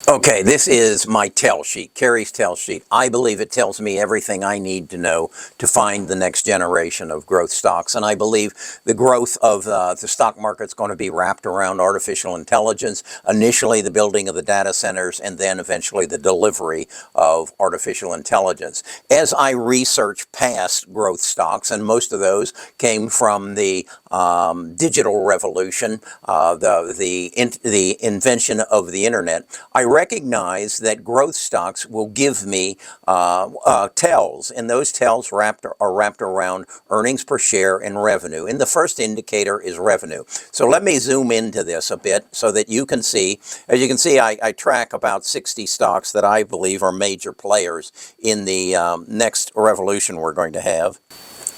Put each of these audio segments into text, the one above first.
Okay, this is my tell sheet, Kerry's tell sheet. I believe it tells me everything I need to know to find the next generation of growth stocks. And I believe the growth of the stock market is going to be wrapped around artificial intelligence, initially the building of the data centers, and then eventually the delivery of artificial intelligence. As I research past growth stocks, and most of those came from the digital revolution, the invention of the internet, I recognize that growth stocks will give me tells, and those tells are wrapped around earnings per share and revenue. And the first indicator is revenue. So let me zoom into this a bit so that you can see. As you can see, I track about 60 stocks that I believe are major players in the next revolution we're going to have.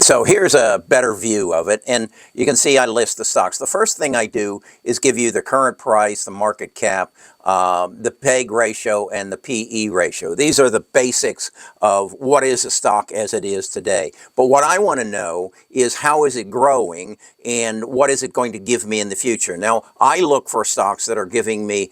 So here's a better view of it, and you can see I list the stocks. The first thing I do is give you the current price, the market cap, the PEG ratio, and the PE ratio. These are the basics of what is a stock as it is today. But what I want to know is how is it growing and what is it going to give me in the future. Now, I look for stocks that are giving me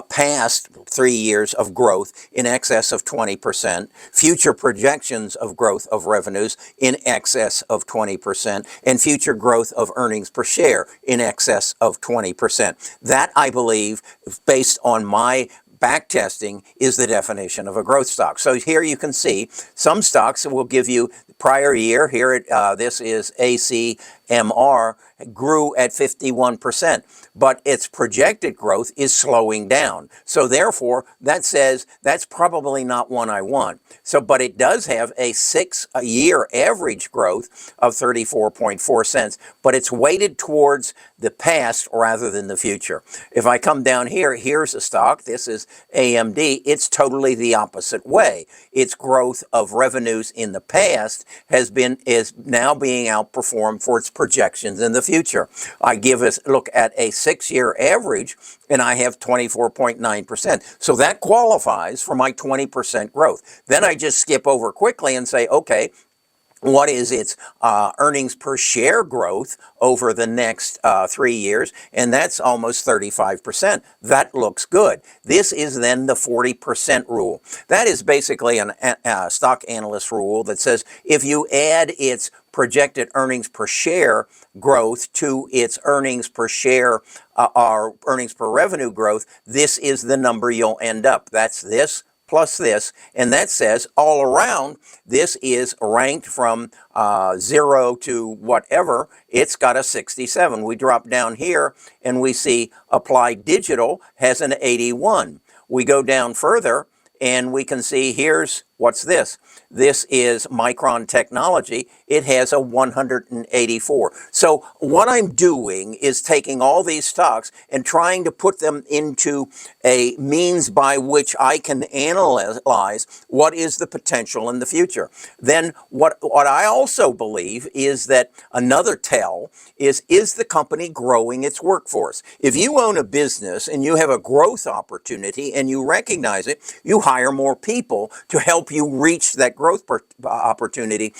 past 3 years of growth in excess of 20%, future projections of growth of revenues in excess of 20%, and future growth of earnings per share in excess of 20%. That, I believe, based on my back testing, is the definition of a growth stock. So here you can see some stocks will give you prior year. Here, this is ACMR, grew at 51%, but its projected growth is slowing down. So therefore, that says that's probably not one I want. So, but it does have a 6-year average growth of 34.4 cents, but it's weighted towards the past rather than the future. If I come down here, here's a stock. This is AMD. It's totally the opposite way. Its growth of revenues in the past is now being outperformed for its projections in the future. I give a look at a 6-year average, and I have 24.9%. So that qualifies for my 20% growth. Then I just skip over quickly and say, okay, what is its earnings per share growth over the next 3 years? And that's almost 35%. That looks good. This is then the 40% rule. That is basically a stock analyst rule that says if you add its projected earnings per share growth to its earnings per share or earnings per revenue growth, this is the number you'll end up. That's this plus this, and that says all around this is ranked from 0 to whatever. It's got a 67. We drop down here and we see Applied Digital has an 81. We go down further and we can see here's what's this. This is Micron Technology. It has a 184. So what I'm doing is taking all these stocks and trying to put them into a means by which I can analyze what is the potential in the future. Then what I also believe is that another tell is the company growing its workforce? If you own a business and you have a growth opportunity and you recognize it, you hire more people to help you reach that growth opportunity,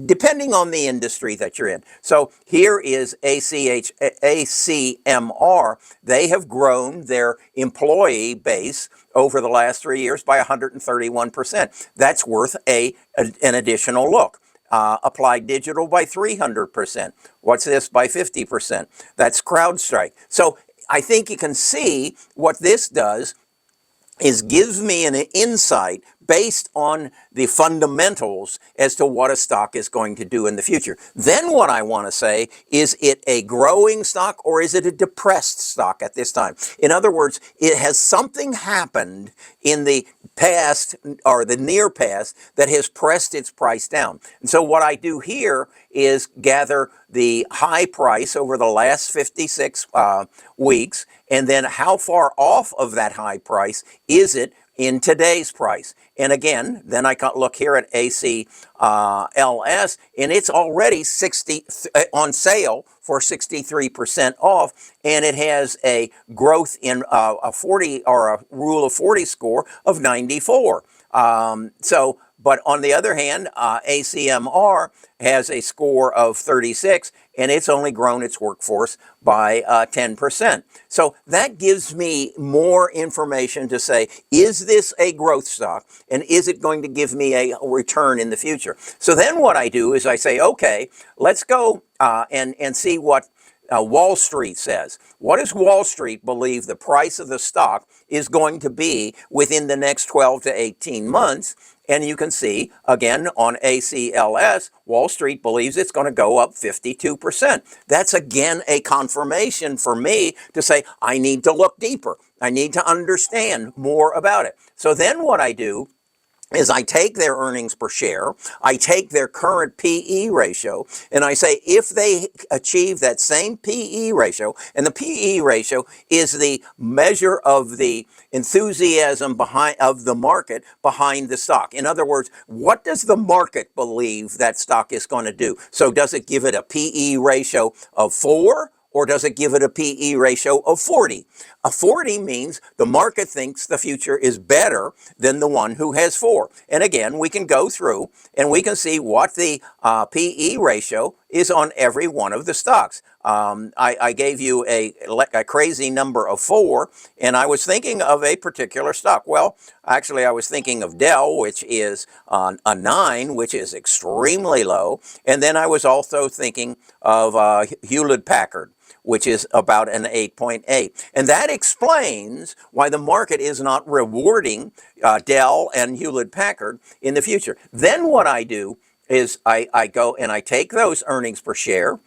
depending on the industry that you're in. So here is ACMR. They have grown their employee base over the last 3 years by 131%. That's worth an additional look. Applied Digital by 300%. What's this by 50%? That's CrowdStrike. So I think you can see what this does is gives me an insight based on the fundamentals as to what a stock is going to do in the future. Then what I want to say, is it a growing stock or is it a depressed stock at this time? In other words, has something happened in the past or the near past that has pressed its price down? And so what I do here is gather the high price over the last 56 weeks, and then how far off of that high price is it in today's price. And again, then I can look here at ACLS, and it's already on sale for 63% off, and it has a growth in a 40 or a rule of 40 score of 94. But on the other hand, ACMR has a score of 36, and it's only grown its workforce by 10%. So that gives me more information to say, is this a growth stock, and is it going to give me a return in the future? So then what I do is I say, okay, let's go and see what Wall Street says. What does Wall Street believe the price of the stock is going to be within the next 12 to 18 months? And you can see, again, on ACLS, Wall Street believes it's going to go up 52%. That's, again, a confirmation for me to say, I need to look deeper. I need to understand more about it. So then what I do is I take their earnings per share, I take their current PE ratio, and I say if they achieve that same PE ratio, and the PE ratio is the measure of the enthusiasm of the market behind the stock. In other words, what does the market believe that stock is going to do? So does it give it a PE ratio of 4? Or does it give it a PE ratio of 40? A 40 means the market thinks the future is better than the one who has 4. And again, we can go through and we can see what the PE ratio is on every one of the stocks. I gave you a crazy number of 4, and I was thinking of a particular stock. Well, actually, I was thinking of Dell, which is a 9, which is extremely low. And then I was also thinking of Hewlett-Packard, which is about an 8.8. And that explains why the market is not rewarding Dell and Hewlett-Packard in the future. Then what I do is I go and I take those earnings per share,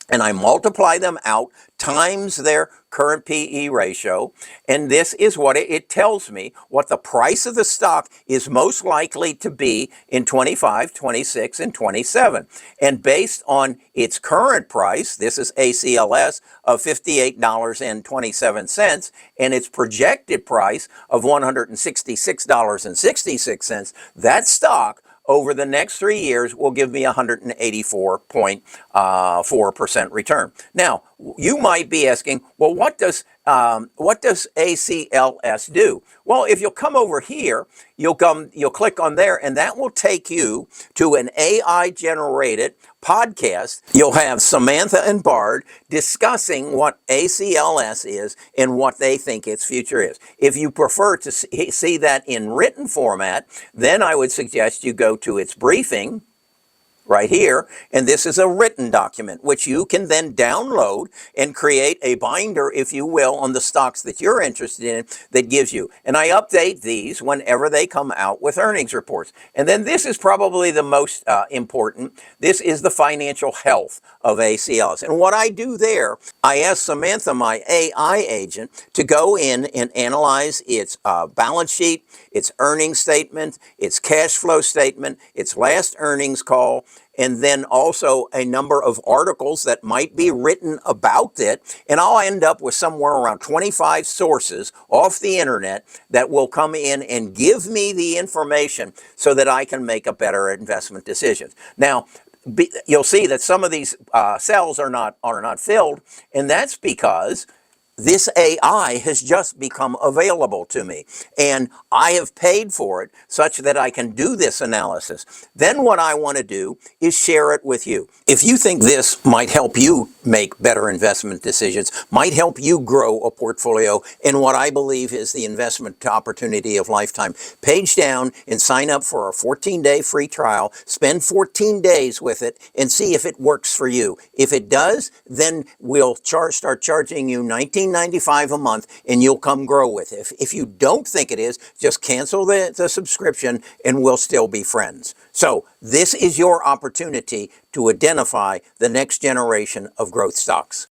and I multiply them out times their current PE ratio, and this is what it tells me what the price of the stock is most likely to be in 25, 26, and 27. And based on its current price, this is ACLS of $58.27, and its projected price of $166.66, that stock over the next 3 years will give me 184.4% return. Now, you might be asking, well, what does ACLS do? Well, if you'll come over here, you'll click on there, and that will take you to an AI-generated podcast. You'll have Samantha and Bard discussing what ACLS is and what they think its future is. If you prefer to see that in written format, then I would suggest you go to its briefing right here, and this is a written document which you can then download and create a binder, if you will, on the stocks that you're interested in that gives you. And I update these whenever they come out with earnings reports. And then this is probably the most important. This is the financial health of ACLs. And what I do there, I ask Samantha, my AI agent, to go in and analyze its balance sheet, its earnings statement, its cash flow statement, its last earnings call, and then also a number of articles that might be written about it. And I'll end up with somewhere around 25 sources off the internet that will come in and give me the information so that I can make a better investment decision. Now, you'll see that some of these cells are not filled, and that's because this AI has just become available to me, and I have paid for it such that I can do this analysis. Then what I want to do is share it with you. If you think this might help you make better investment decisions, might help you grow a portfolio in what I believe is the investment opportunity of lifetime, page down and sign up for a 14-day free trial. Spend 14 days with it and see if it works for you. If it does, then we'll start charging you $19.95 a month, and you'll come grow with it. If you don't think it is, just cancel the subscription and we'll still be friends. So this is your opportunity to identify the next generation of growth stocks.